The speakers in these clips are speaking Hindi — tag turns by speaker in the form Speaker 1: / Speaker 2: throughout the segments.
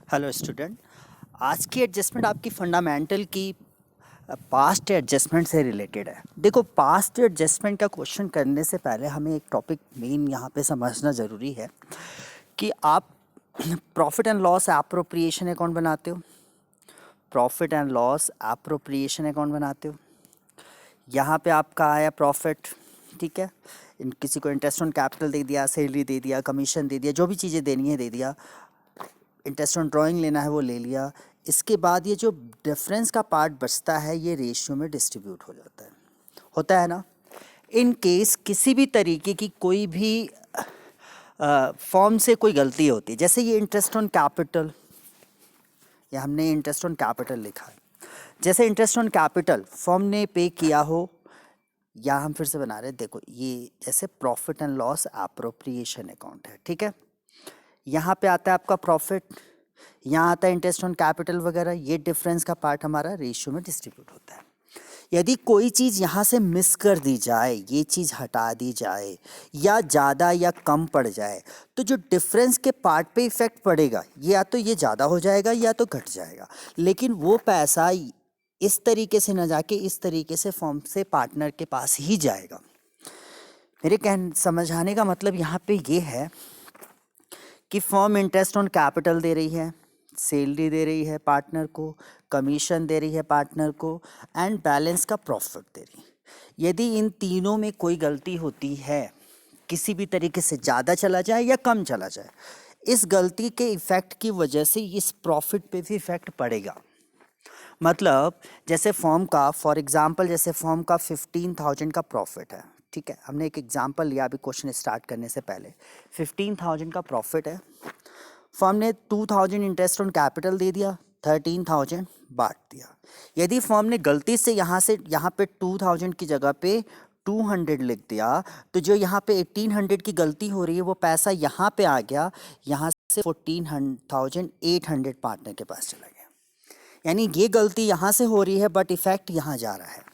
Speaker 1: Hello student. आज की एडजस्टमेंट आपकी फंडामेंटल की पास्ट एडजस्टमेंट से रिलेटेड है। देखो, पास्ट एडजस्टमेंट का क्वेश्चन करने से पहले हमें एक टॉपिक मेन यहाँ पे समझना ज़रूरी है कि आप profit and loss appropriation account बनाते हो। Profit and loss appropriation account बनाते हो। यहाँ पे आपका आया प्रॉफिट, ठीक है। किसी को इंटरेस्ट ऑन कैपिटल दे दिया, सैलरी दे दिया, कमीशन दे दिया, जो भी चीज़ें देनी है दे दिया, इंटरेस्ट ऑन ड्राइंग लेना है वो ले लिया। इसके बाद ये जो डिफरेंस का पार्ट बचता है ये रेशियो में डिस्ट्रीब्यूट हो जाता है, होता है ना। इन केस किसी भी तरीके की कोई भी फॉर्म से कोई गलती होती है, जैसे ये इंटरेस्ट ऑन कैपिटल, या हमने इंटरेस्ट ऑन कैपिटल लिखा है, जैसे इंटरेस्ट ऑन कैपिटल फॉर्म ने पे किया हो, या हम फिर से बना रहे हैं, देखो ये जैसे profit and loss appropriation account है, ठीक है। यहाँ पे आता है आपका प्रॉफिट, यहाँ आता है इंटरेस्ट ऑन कैपिटल वगैरह, ये डिफरेंस का पार्ट हमारा रेशियो में डिस्ट्रीब्यूट होता है। यदि कोई चीज़ यहाँ से मिस कर दी जाए, ये चीज़ हटा दी जाए, या ज़्यादा या कम पड़ जाए, तो जो डिफरेंस के पार्ट पे इफेक्ट पड़ेगा, या तो ये ज़्यादा हो जाएगा या तो घट जाएगा, लेकिन वो पैसा इस तरीके से न जाके इस तरीके से फॉर्म से पार्टनर के पास ही जाएगा। मेरे समझाने का मतलब यहाँ पे ये है कि फर्म इंटरेस्ट ऑन कैपिटल दे रही है, सैलरी दे रही है पार्टनर को, कमीशन दे रही है पार्टनर को, एंड बैलेंस का प्रॉफिट दे रही है। यदि इन तीनों में कोई गलती होती है, किसी भी तरीके से ज़्यादा चला जाए या कम चला जाए, इस गलती के इफ़ेक्ट की वजह से इस प्रॉफिट पे भी इफ़ेक्ट पड़ेगा। मतलब जैसे फॉर्म का, फॉर एग्जांपल जैसे फॉर्म का 15,000 का प्रॉफिट है, ठीक है। हमने एक एग्जांपल लिया अभी क्वेश्चन स्टार्ट करने से पहले। 15,000 का प्रॉफिट है, फर्म ने 2,000 इंटरेस्ट ऑन कैपिटल दे दिया, 13,000 बांट दिया। यदि फर्म ने गलती से यहाँ पे 2,000 की जगह पे 200 लिख दिया, तो जो यहाँ पे 1,800 की गलती हो रही है वो पैसा यहाँ पे आ गया, यहाँ से 14,800 पार्टनर के पास चला गया। यानी ये गलती यहाँ से हो रही है बट इफेक्ट यहाँ जा रहा है।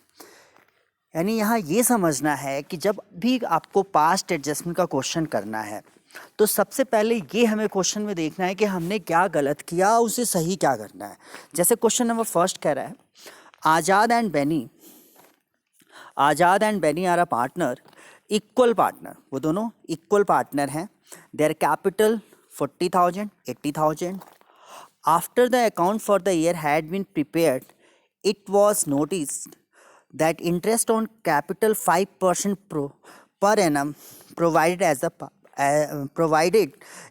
Speaker 1: यानी यहाँ ये समझना है कि जब भी आपको पास्ट एडजस्टमेंट का क्वेश्चन करना है, तो सबसे पहले ये हमें क्वेश्चन में देखना है कि हमने क्या गलत किया, उसे सही क्या करना है। जैसे क्वेश्चन नंबर फर्स्ट कह रहा है, Azad and Beni are a partner, equal partner, वो दोनों इक्वल पार्टनर हैं। Their capital 40,000, 80,000। After the account for the year had been prepared, it was noticed that interest on capital 5% per annum provided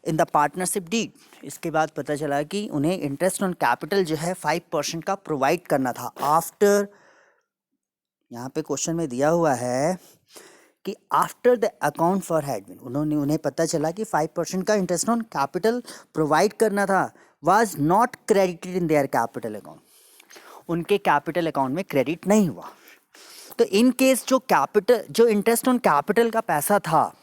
Speaker 1: in the partnership deed. इसके बाद पता चला कि उन्हें इंटरेस्ट ऑन कैपिटल जो है 5% का प्रोवाइड करना था। आफ्टर, यहाँ पे क्वेश्चन में दिया हुआ है कि after the account for had been, उन्हें पता चला कि 5% का इंटरेस्ट ऑन कैपिटल प्रोवाइड करना था, was not credited in their capital account, उनके कैपिटल अकाउंट में क्रेडिट नहीं हुआ। तो इन केस जो इंटरेस्ट ऑन कैपिटल का पैसा था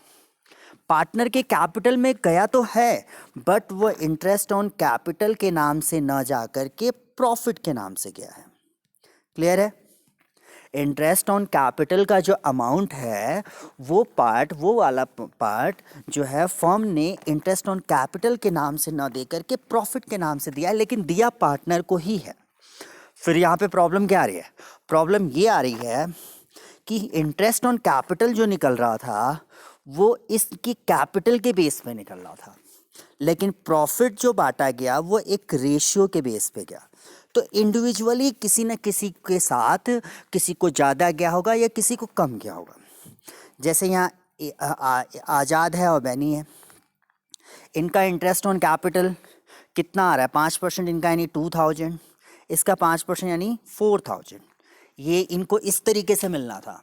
Speaker 1: पार्टनर के कैपिटल में गया तो है, बट वो इंटरेस्ट ऑन कैपिटल के नाम से न जा करके प्रॉफिट के नाम से गया है। क्लियर है? इंटरेस्ट ऑन कैपिटल का जो अमाउंट है वो वाला पार्ट जो है फर्म ने इंटरेस्ट ऑन कैपिटल के नाम से ना दे करके प्रॉफिट के नाम से दिया है, लेकिन दिया पार्टनर को ही है। फिर यहाँ पे प्रॉब्लम क्या आ रही है? प्रॉब्लम ये आ रही है कि इंटरेस्ट ऑन कैपिटल जो निकल रहा था वो इसकी कैपिटल के बेस पे निकल रहा था, लेकिन प्रॉफिट जो बांटा गया वो एक रेशियो के बेस पे गया। तो इंडिविजुअली किसी न किसी के साथ किसी को ज़्यादा गया होगा या किसी को कम गया होगा। जैसे यहाँ आज़ाद है और बैनी है, इनका इंटरेस्ट ऑन कैपिटल कितना आ रहा है? 5% इनका, यानी 2,000, इसका 5% यानी 4,000। ये इनको इस तरीके से मिलना था।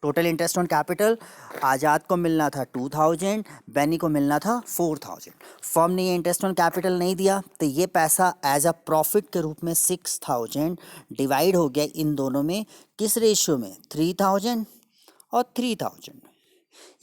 Speaker 1: टोटल इंटरेस्ट ऑन कैपिटल आज़ाद को मिलना था 2,000, बैनी को मिलना था 4,000। फर्म ने ये इंटरेस्ट ऑन कैपिटल नहीं दिया, तो ये पैसा एज अ प्रॉफिट के रूप में 6,000 डिवाइड हो गया इन दोनों में। किस रेशियो में? 3,000 और 3,000।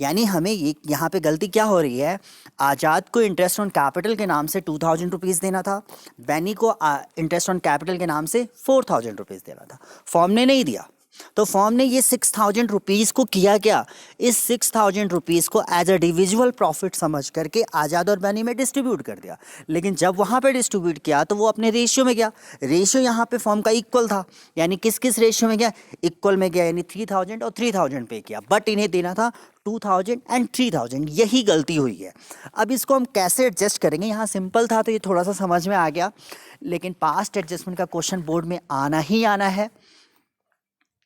Speaker 1: यानी हमें ये यहाँ पे गलती क्या हो रही है? आज़ाद को इंटरेस्ट ऑन कैपिटल के नाम से 2,000 रुपीज़ देना था, बैनी को इंटरेस्ट ऑन कैपिटल के नाम से 4,000 रुपीज़ देना था। फर्म ने नहीं दिया, तो फॉर्म ने ये 6,000 रुपीज़ को किया क्या, इस 6,000 रुपीज़ को एज अ डिविजुअल प्रॉफिट समझ करके आज़ाद और बैनी में डिस्ट्रीब्यूट कर दिया। लेकिन जब वहाँ पे डिस्ट्रीब्यूट किया तो वो अपने रेशियो में गया, रेशियो यहाँ पे फॉर्म का इक्वल था, यानी किस किस रेशियो में गया, इक्वल में गया, यानी 3,000 और 3,000 पे किया, बट इन्हें देना था 2,000 एंड 3,000, यही गलती हुई है। अब इसको हम कैसे एडजस्ट करेंगे, यहाँ सिंपल था तो ये थोड़ा सा समझ में आ गया, लेकिन पास्ट एडजस्टमेंट का क्वेश्चन बोर्ड में आना ही आना है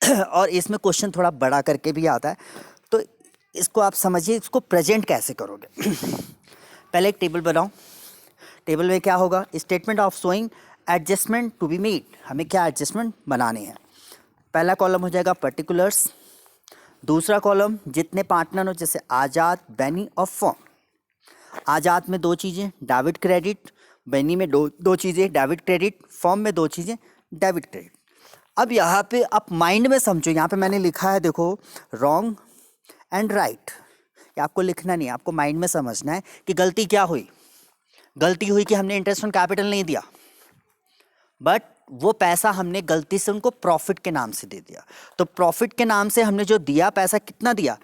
Speaker 1: और इसमें क्वेश्चन थोड़ा बड़ा करके भी आता है, तो इसको आप समझिए इसको प्रेजेंट कैसे करोगे। पहले एक टेबल बनाओ, टेबल में क्या होगा, statement of showing adjustment to be made, हमें क्या एडजस्टमेंट बनाने हैं। पहला कॉलम हो जाएगा पर्टिकुलर्स, दूसरा कॉलम जितने पार्टनर हो, जैसे आज़ाद, बैनी और फॉर्म। आज़ाद में 2 चीज़ें डेबिट क्रेडिट, बैनी में दो चीज़ें डेबिट क्रेडिट, फॉर्म में 2 चीज़ें डेबिट क्रेडिट। अब यहाँ पे आप माइंड में समझो, यहाँ पे मैंने लिखा है देखो रॉन्ग एंड राइट, ये आपको लिखना नहीं है, आपको माइंड में समझना है कि गलती क्या हुई। गलती हुई कि हमने इंटरेस्ट ऑन कैपिटल नहीं दिया, बट वो पैसा हमने गलती से उनको प्रॉफिट के नाम से दे दिया। तो प्रॉफिट के नाम से हमने जो दिया पैसा, कितना दिया,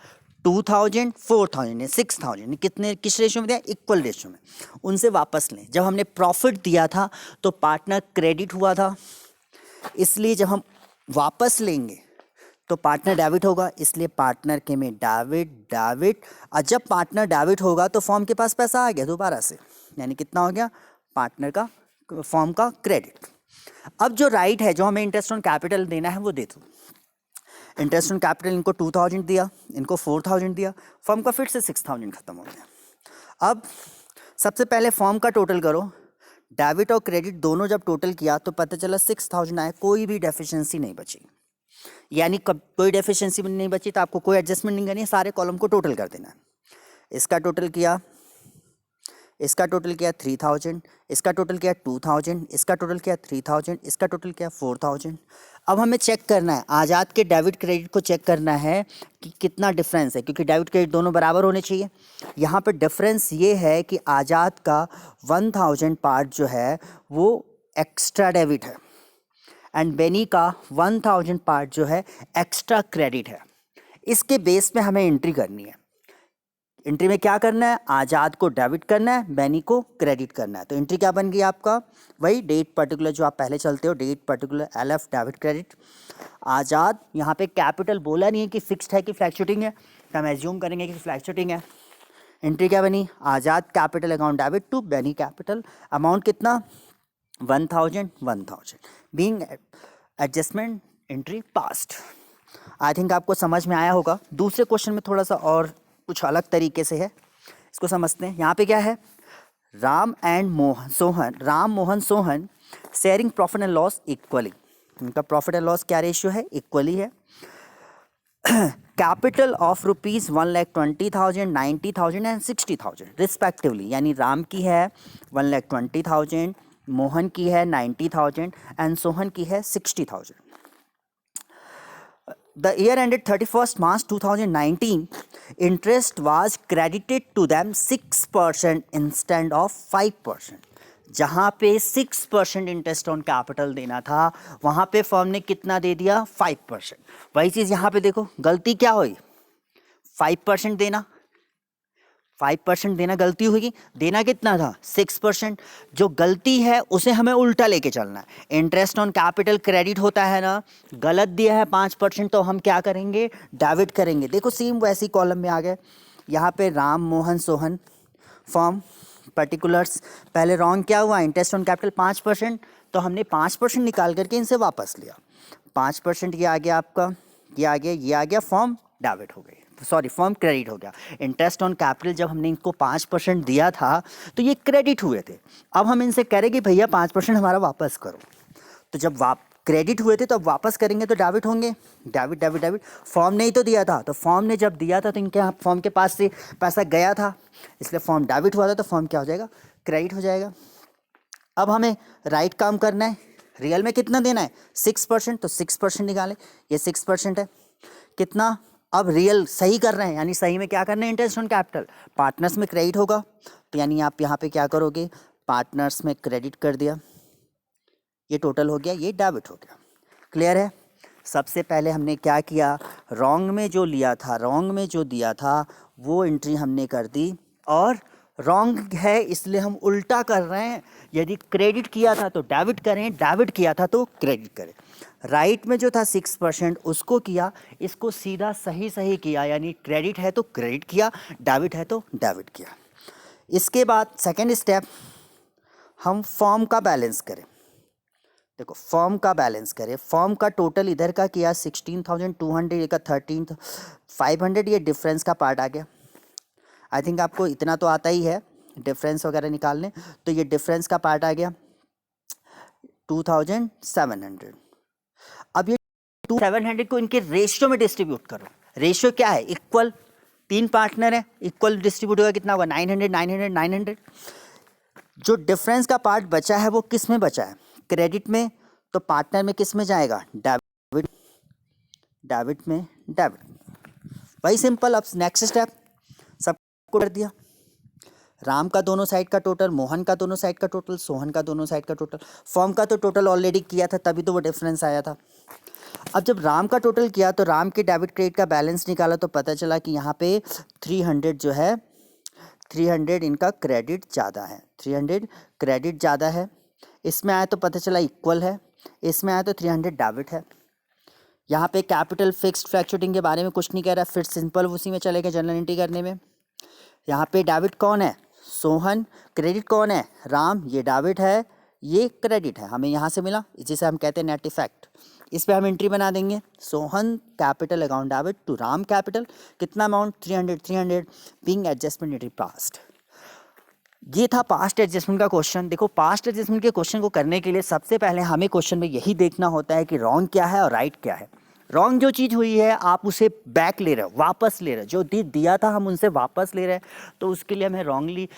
Speaker 1: 2,000, 4,000, 6,000, कितने किस रेशियो में दिया, इक्वल रेशियो में, उनसे वापस लें। जब हमने प्रॉफिट दिया था तो पार्टनर क्रेडिट हुआ था, इसलिए जब हम वापस लेंगे तो पार्टनर डेबिट होगा, इसलिए पार्टनर के में डेबिट। और जब पार्टनर डेबिट होगा तो फॉर्म के पास पैसा आ गया दोबारा से, यानी कितना हो गया, पार्टनर का फॉर्म का क्रेडिट। अब जो राइट है, जो हमें इंटरेस्ट ऑन कैपिटल देना है वो दे दो। इंटरेस्ट ऑन कैपिटल इनको 2,000 दिया, इनको 4,000 दिया, फॉर्म का फिर से 6,000 खत्म हो गया। अब सबसे पहले फॉर्म का टोटल करो, डेबिट और क्रेडिट दोनों जब टोटल किया तो पता चला 6,000 आया, कोई भी डेफिशिएंसी नहीं बची, यानी कब कोई डेफिशिएंसी नहीं बची तो आपको कोई एडजस्टमेंट नहीं करनी है, सारे कॉलम को टोटल कर देना है। इसका टोटल किया, इसका टोटल किया 3,000, इसका टोटल किया 2,000, इसका टोटल किया 3,000, इसका टोटल किया 4,000। अब हमें चेक करना है, आज़ाद के डेबिट क्रेडिट को चेक करना है कि कितना डिफरेंस है, क्योंकि डेबिट क्रेडिट दोनों बराबर होने चाहिए। यहाँ पर डिफरेंस ये है कि आज़ाद का 1,000 पार्ट जो है वो एक्स्ट्रा डेबिट है एंड बेनी का 1,000 पार्ट जो है एक्स्ट्रा क्रेडिट है। इसके बेस पे हमें एंट्री करनी है। एंट्री में क्या करना है, आज़ाद को डेबिट करना है, बैनी को क्रेडिट करना है। तो एंट्री क्या बन गई आपका, वही डेट पर्टिकुलर जो आप पहले चलते हो, date particular LF debit credit. Azad, यहाँ पे कैपिटल बोला नहीं है कि फिक्स्ड है कि फ्लैक्चुएटिंग है, तो हम एज्यूम करेंगे कि फ्लैक्चुएटिंग है। एंट्री क्या बनी, Azad capital account debit to Beni capital, amount कितना, 1,000 being adjustment entry passed. I think आपको समझ में आया होगा। दूसरे क्वेश्चन में थोड़ा सा और कुछ अलग तरीके से है, इसको समझते हैं। यहाँ पे क्या है, Ram Mohan Sohan sharing profit and loss equally, उनका प्रॉफिट एंड लॉस क्या रेशियो है, इक्वली है। Capital of rupees 1,20,000, 90,000 and 60,000 respectively, यानी राम की है 1,20,000, मोहन की है 90,000 एंड सोहन की है 60,000। The year ended 31st March 2019. Interest was credited to them 6% instead of 5%. जहाँ पे 6% इंटरेस्ट ऑन कैपिटल देना था, वहाँ पे फर्म ने कितना दे दिया, 5%। वही चीज़ यहाँ पे देखो, गलती क्या हुई, 5% देना, 5% देना गलती हुई। देना कितना था, 6%। जो गलती है उसे हमें उल्टा लेके चलना है। इंटरेस्ट ऑन कैपिटल क्रेडिट होता है ना, गलत दिया है 5%, तो हम क्या करेंगे, डेबिट करेंगे। देखो सेम वैसी कॉलम में आ गए, यहाँ पे राम मोहन सोहन फॉर्म पर्टिकुलर्स, पहले रॉन्ग क्या हुआ, इंटरेस्ट ऑन कैपिटल 5%, तो हमने 5% निकाल करके इनसे वापस लिया। 5% ये आ गया आपका, ये आ गया, ये आ गया, फॉर्म डेबिट हो गई, सॉरी फॉर्म क्रेडिट हो गया। इंटरेस्ट ऑन कैपिटल जब हमने इनको 5% दिया था तो ये क्रेडिट हुए थे। अब हम इनसे कह रहे कि भैया 5% हमारा वापस करो, तो जब क्रेडिट हुए थे तो अब वापस करेंगे तो डेबिट होंगे, डेबिट डेबिट डेबिट। फॉर्म ने ही तो दिया था, तो फॉर्म ने जब दिया था तो इनके फॉर्म के पास से पैसा गया था, इसलिए फॉर्म डेबिट हुआ था, तो फॉर्म क्या हो जाएगा, क्रेडिट हो जाएगा। अब हमें राइट काम करना है, रियल में कितना देना है, 6%, तो 6% निकालें, ये 6% है, कितना, अब रियल सही कर रहे हैं, यानी सही में क्या करना है, इंटरेस्ट ऑन कैपिटल पार्टनर्स में क्रेडिट होगा, तो यानी आप यहाँ पे क्या करोगे, पार्टनर्स में क्रेडिट कर दिया, ये टोटल हो गया, ये डेबिट हो गया। क्लियर है। सबसे पहले हमने क्या किया, रॉन्ग में जो लिया था, रॉन्ग में जो दिया था वो एंट्री हमने कर दी, और रॉन्ग है इसलिए हम उल्टा कर रहे हैं। यदि क्रेडिट किया था तो डेबिट करें, डेबिट किया था तो क्रेडिट करें। राइट में जो था 6% उसको किया, इसको सीधा सही सही किया, यानी क्रेडिट है तो क्रेडिट किया, डेबिट है तो डेबिट किया। इसके बाद सेकेंड स्टेप, हम फॉर्म का बैलेंस करें। देखो फॉर्म का बैलेंस करें, फॉर्म का टोटल इधर का किया 16,200 का 13,500, ये डिफरेंस का पार्ट आ गया। आई थिंक आपको इतना तो आता ही है डिफरेंस वगैरह निकालने, तो ये डिफरेंस का पार्ट आ गया 2,700। अब ये 2,700 को इनके रेशियो में डिस्ट्रीब्यूट करो। रेशियो क्या है, इक्वल, 3 पार्टनर है, इक्वल डिस्ट्रीब्यूट होगा, कितना होगा 900 900 900। जो डिफरेंस का पार्ट बचा है वो किस में बचा है, क्रेडिट में, तो पार्टनर में किस में जाएगा, डेबिट, डेबिट में डेबिट। वही सिंपल। अब नेक्स्ट स्टेप सबको कर दिया, राम का दोनों साइड का टोटल, मोहन का दोनों साइड का टोटल, सोहन का दोनों साइड का टोटल। फॉर्म का तो टोटल ऑलरेडी किया था तभी तो वो डिफरेंस आया था। अब जब राम का टोटल किया तो राम के डेबिट क्रेडिट का बैलेंस निकाला तो पता चला कि यहाँ पे 300 जो है, 300 इनका क्रेडिट ज़्यादा है, 300 क्रेडिट ज़्यादा है। इसमें आया तो पता चला इक्वल है, इसमें आया तो 300 डेबिट है। यहाँ पे कैपिटल फिक्स्ड फ्लैक्चुएटिंग के बारे में कुछ नहीं कह रहा, फिर सिंपल उसी में चलेगा जनरल एंट्री करने में। यहाँ पे डेबिट कौन है, सोहन, क्रेडिट कौन है, राम, ये डेबिट है, ये क्रेडिट है, हमें यहाँ से मिला, जिसे हम कहते हैं नेट इफेक्ट। इस पर हम एंट्री बना देंगे, Sohan capital account debit to Ram capital, कितना amount 300 being adjustment entry passed. ये था पास्ट एडजस्टमेंट का क्वेश्चन। देखो पास्ट एडजस्टमेंट के क्वेश्चन को करने के लिए सबसे पहले हमें क्वेश्चन में यही देखना होता है कि रॉन्ग क्या है और राइट क्या है। रॉन्ग जो चीज़ हुई है आप उसे बैक ले रहे हो, वापस ले रहे हो, जो दिया था हम उनसे वापस ले रहे हैं, तो उसके लिए हमें रॉन्गली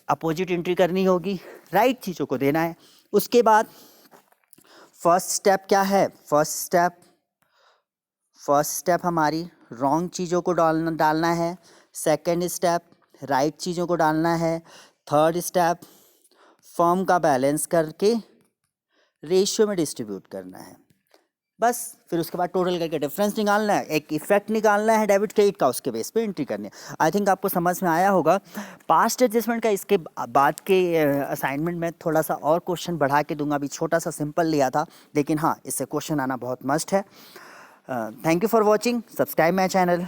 Speaker 1: अपोजिट एंट्री करनी होगी, राइट चीज़ों को देना है। उसके बाद फर्स्ट स्टेप क्या है, फर्स्ट स्टेप हमारी रॉन्ग चीज़ों को डालना है, सेकेंड स्टेप राइट चीज़ों को डालना है, थर्ड स्टेप फॉर्म का बैलेंस करके रेशियो में डिस्ट्रीब्यूट करना है, बस। फिर उसके बाद टोटल करके डिफरेंस निकालना है, एक इफेक्ट निकालना है डेबिट क्रेडिट का, उसके बेस पे एंट्री करनी है। आई थिंक आपको समझ में आया होगा। पास्ट एडजस्टमेंट का इसके बाद के असाइनमेंट में थोड़ा सा और क्वेश्चन बढ़ा के दूंगा, अभी छोटा सा सिंपल लिया था, लेकिन हाँ इससे क्वेश्चन आना बहुत मस्ट है। Thank you for watching, subscribe my channel.